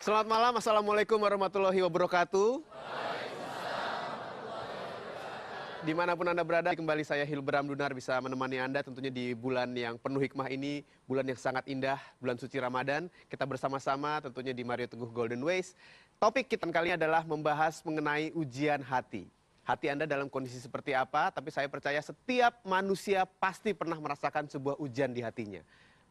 Selamat malam, Assalamualaikum warahmatullahi wabarakatuh. Dimanapun Anda berada, kembali saya Hilbram Dunar bisa menemani Anda tentunya di bulan yang penuh hikmah ini, bulan yang sangat indah, bulan suci Ramadan. Kita bersama-sama tentunya di Mario Teguh Golden Ways. Topik kita kali ini adalah membahas mengenai ujian hati. Hati Anda dalam kondisi seperti apa, tapi saya percaya setiap manusia pasti pernah merasakan sebuah ujian di hatinya.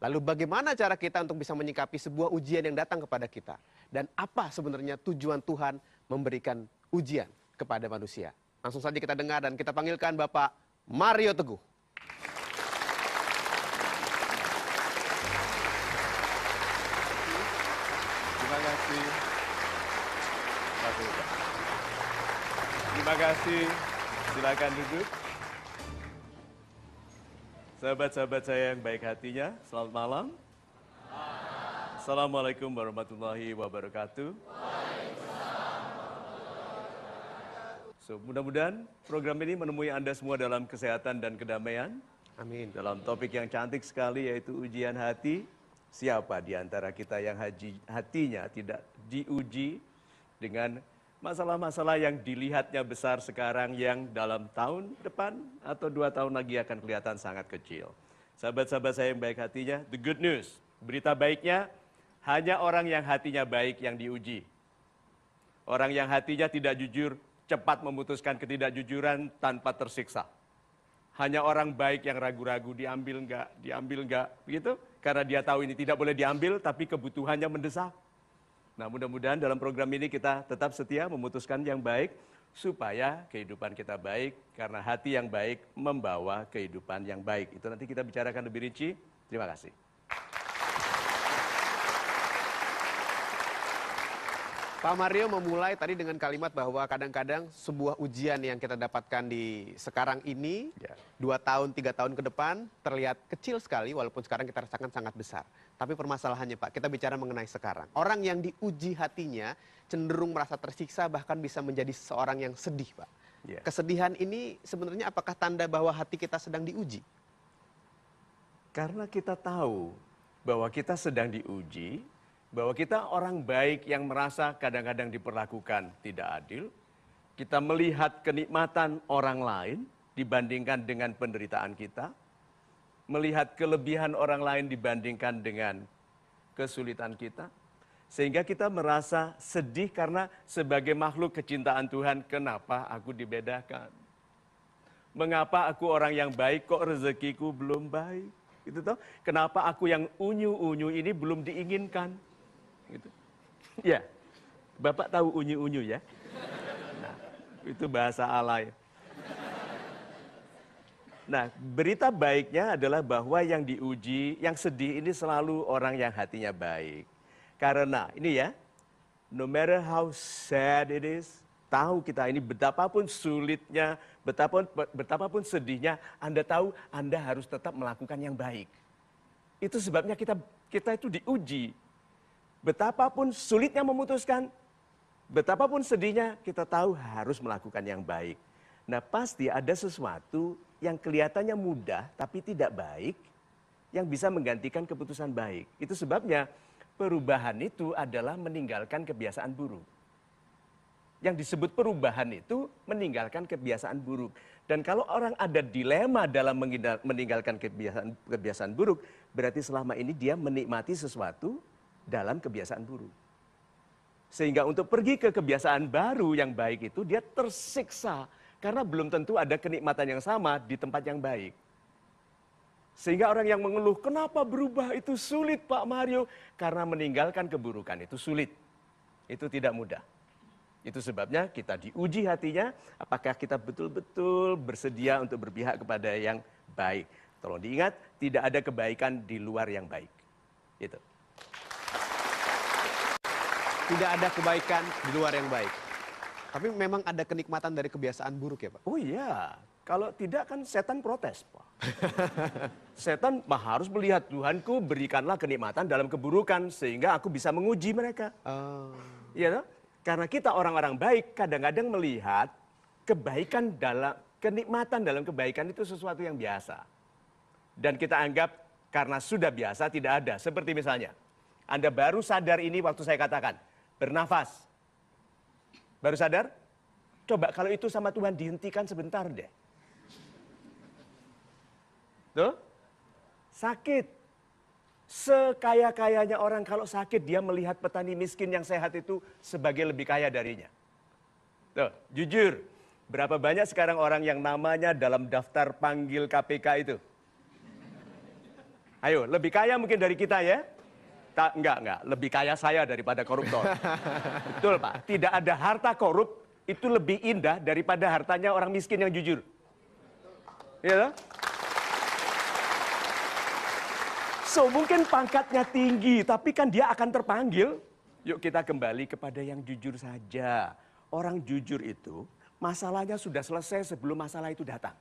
Lalu bagaimana cara kita untuk bisa menyikapi sebuah ujian yang datang kepada kita? Dan apa sebenarnya tujuan Tuhan memberikan ujian kepada manusia? Langsung saja kita dengar dan kita panggilkan Bapak Mario Teguh. Terima kasih. Terima kasih. Silakan duduk. Sahabat-sahabat saya yang baik hatinya, selamat malam. Assalamualaikum warahmatullahi wabarakatuh. Mudah-mudahan program ini menemui Anda semua dalam kesehatan dan kedamaian. Amin. Dalam topik yang cantik sekali yaitu ujian hati. Siapa di antara kita yang hatinya tidak diuji dengan masalah-masalah yang dilihatnya besar sekarang yang dalam tahun depan atau 2 tahun lagi akan kelihatan sangat kecil. Sahabat-sahabat saya yang baik hatinya, the good news, berita baiknya hanya orang yang hatinya baik yang diuji. Orang yang hatinya tidak jujur cepat memutuskan ketidakjujuran tanpa tersiksa. Hanya orang baik yang ragu-ragu diambil enggak, begitu? Karena dia tahu ini tidak boleh diambil tapi kebutuhannya mendesak. Nah, mudah-mudahan dalam program ini kita tetap setia memutuskan yang baik supaya kehidupan kita baik, karena hati yang baik membawa kehidupan yang baik. Itu nanti kita bicarakan lebih rinci. Terima kasih. Pak Mario memulai tadi dengan kalimat bahwa kadang-kadang sebuah ujian yang kita dapatkan di sekarang ini, 2 tahun, 3 tahun ke depan, terlihat kecil sekali walaupun sekarang kita rasakan sangat besar. Tapi permasalahannya Pak, kita bicara mengenai sekarang. Orang yang diuji hatinya cenderung merasa tersiksa, bahkan bisa menjadi seorang yang sedih Pak. Kesedihan ini sebenarnya apakah tanda bahwa hati kita sedang diuji? Karena kita tahu bahwa kita sedang diuji, bahwa kita orang baik yang merasa kadang-kadang diperlakukan tidak adil, kita melihat kenikmatan orang lain dibandingkan dengan penderitaan kita, melihat kelebihan orang lain dibandingkan dengan kesulitan kita, sehingga kita merasa sedih karena sebagai makhluk kecintaan Tuhan, kenapa aku dibedakan? Mengapa aku orang yang baik kok rezekiku belum baik? Gitu toh? Kenapa aku yang unyu-unyu ini belum diinginkan? Gitu. Ya, Bapak tahu unyu-unyu ya? Nah, itu bahasa alay. Nah, berita baiknya adalah bahwa yang diuji, yang sedih ini selalu orang yang hatinya baik. Karena ini ya, no matter how sad it is, tahu kita ini betapapun sulitnya, betapapun sedihnya, Anda tahu Anda harus tetap melakukan yang baik. Itu sebabnya kita itu diuji. Betapapun sulitnya memutuskan, betapapun sedihnya, kita tahu harus melakukan yang baik. Nah, pasti ada sesuatu yang kelihatannya mudah tapi tidak baik, yang bisa menggantikan keputusan baik. Itu sebabnya perubahan itu adalah meninggalkan kebiasaan buruk. Yang disebut perubahan itu meninggalkan kebiasaan buruk. Dan kalau orang ada dilema dalam meninggalkan kebiasaan buruk, berarti selama ini dia menikmati sesuatu dalam kebiasaan buruk. Sehingga untuk pergi ke kebiasaan baru yang baik itu dia tersiksa. Karena belum tentu ada kenikmatan yang sama di tempat yang baik. Sehingga orang yang mengeluh, kenapa berubah itu sulit Pak Mario? Karena meninggalkan keburukan itu sulit. Itu tidak mudah. Itu sebabnya kita diuji hatinya, apakah kita betul-betul bersedia untuk berpihak kepada yang baik. Tolong diingat, tidak ada kebaikan di luar yang baik. Itu. Tidak ada kebaikan di luar yang baik. Tapi memang ada kenikmatan dari kebiasaan buruk ya Pak? Oh iya, kalau tidak kan setan protes Pak. Setan harus melihat, Tuhanku berikanlah kenikmatan dalam keburukan sehingga aku bisa menguji mereka. Iya toh? Karena kita orang-orang baik kadang-kadang melihat kebaikan kenikmatan dalam kebaikan itu sesuatu yang biasa. Dan kita anggap karena sudah biasa tidak ada. Seperti misalnya, Anda baru sadar ini waktu saya katakan, bernafas. Baru sadar? Coba kalau itu sama Tuhan dihentikan sebentar deh. Tuh, sakit. Sekaya-kayanya orang kalau sakit dia melihat petani miskin yang sehat itu sebagai lebih kaya darinya. Tuh, jujur, berapa banyak sekarang orang yang namanya dalam daftar panggil KPK itu? Ayo, lebih kaya mungkin dari kita ya? Enggak, lebih kaya saya daripada koruptor. Betul Pak, tidak ada harta korup itu lebih indah daripada hartanya orang miskin yang jujur. Iya. So mungkin pangkatnya tinggi, tapi kan dia akan terpanggil. Yuk kita kembali kepada yang jujur saja. Orang jujur itu masalahnya sudah selesai sebelum masalah itu datang.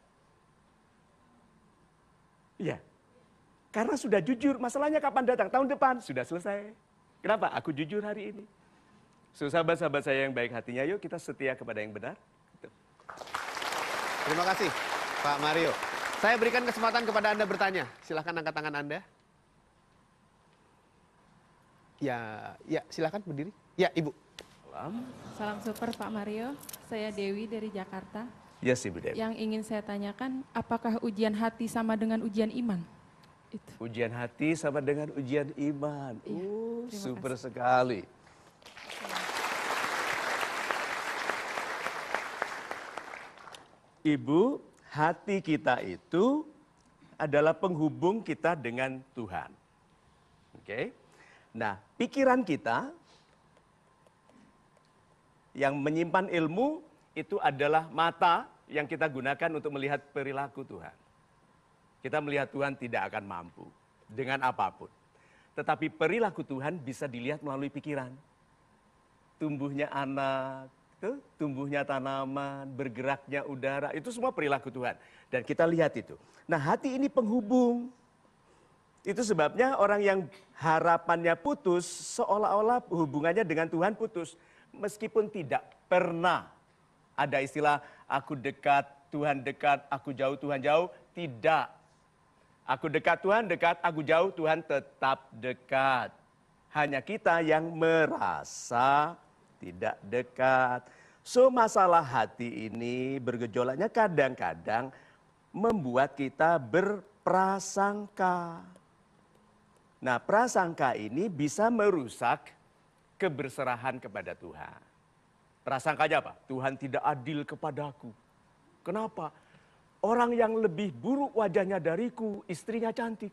Iya. Karena sudah jujur, masalahnya kapan datang? Tahun depan, sudah selesai. Kenapa? Aku jujur hari ini. So, sahabat-sahabat saya yang baik hatinya, yuk kita setia kepada yang benar. Terima kasih Pak Mario. Saya berikan kesempatan kepada Anda bertanya. Silahkan angkat tangan Anda. Ya, silahkan berdiri. Ya, Ibu. Salam super Pak Mario, saya Dewi dari Jakarta. Yes, Ibu Dewi. Yang ingin saya tanyakan, apakah ujian hati sama dengan ujian iman? Itu. Ujian hati sama dengan ujian iman. Iya, Super sekali. Ibu, hati kita itu adalah penghubung kita dengan Tuhan. Oke. Nah, pikiran kita yang menyimpan ilmu itu adalah mata yang kita gunakan untuk melihat perilaku Tuhan. Kita melihat Tuhan tidak akan mampu dengan apapun. Tetapi perilaku Tuhan bisa dilihat melalui pikiran. Tumbuhnya anak, tumbuhnya tanaman, bergeraknya udara, itu semua perilaku Tuhan. Dan kita lihat itu. Nah, hati ini penghubung. Itu sebabnya orang yang harapannya putus, seolah-olah hubungannya dengan Tuhan putus. Meskipun tidak pernah ada istilah, aku dekat, Tuhan dekat, aku jauh, Tuhan jauh. Tidak. Aku dekat, Tuhan dekat, aku jauh, Tuhan tetap dekat. Hanya kita yang merasa tidak dekat. So, masalah hati ini bergejolaknya kadang-kadang membuat kita berprasangka. Nah, prasangka ini bisa merusak keberserahan kepada Tuhan. Prasangkanya apa? Tuhan tidak adil kepadaku. Kenapa? Orang yang lebih buruk wajahnya dariku, istrinya cantik.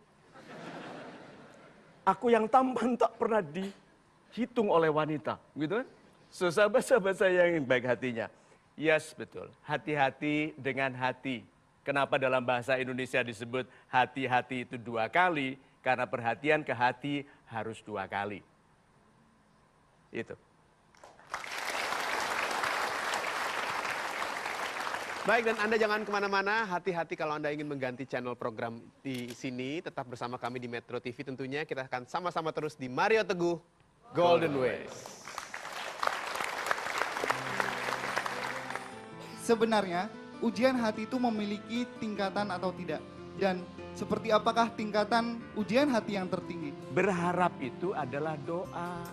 Aku yang tampan tak pernah dihitung oleh wanita. Gitu kan? So, sahabat-sahabat saya yang baik hatinya. Yes, betul. Hati-hati dengan hati. Kenapa dalam bahasa Indonesia disebut hati-hati itu 2 kali? Karena perhatian ke hati harus 2 kali. Itu. Baik, dan Anda jangan kemana-mana, hati-hati kalau Anda ingin mengganti channel program di sini, tetap bersama kami di Metro TV tentunya. Kita akan sama-sama terus di Mario Teguh Golden Ways. Sebenarnya, ujian hati itu memiliki tingkatan atau tidak? Dan seperti apakah tingkatan ujian hati yang tertinggi? Berharap itu adalah doa.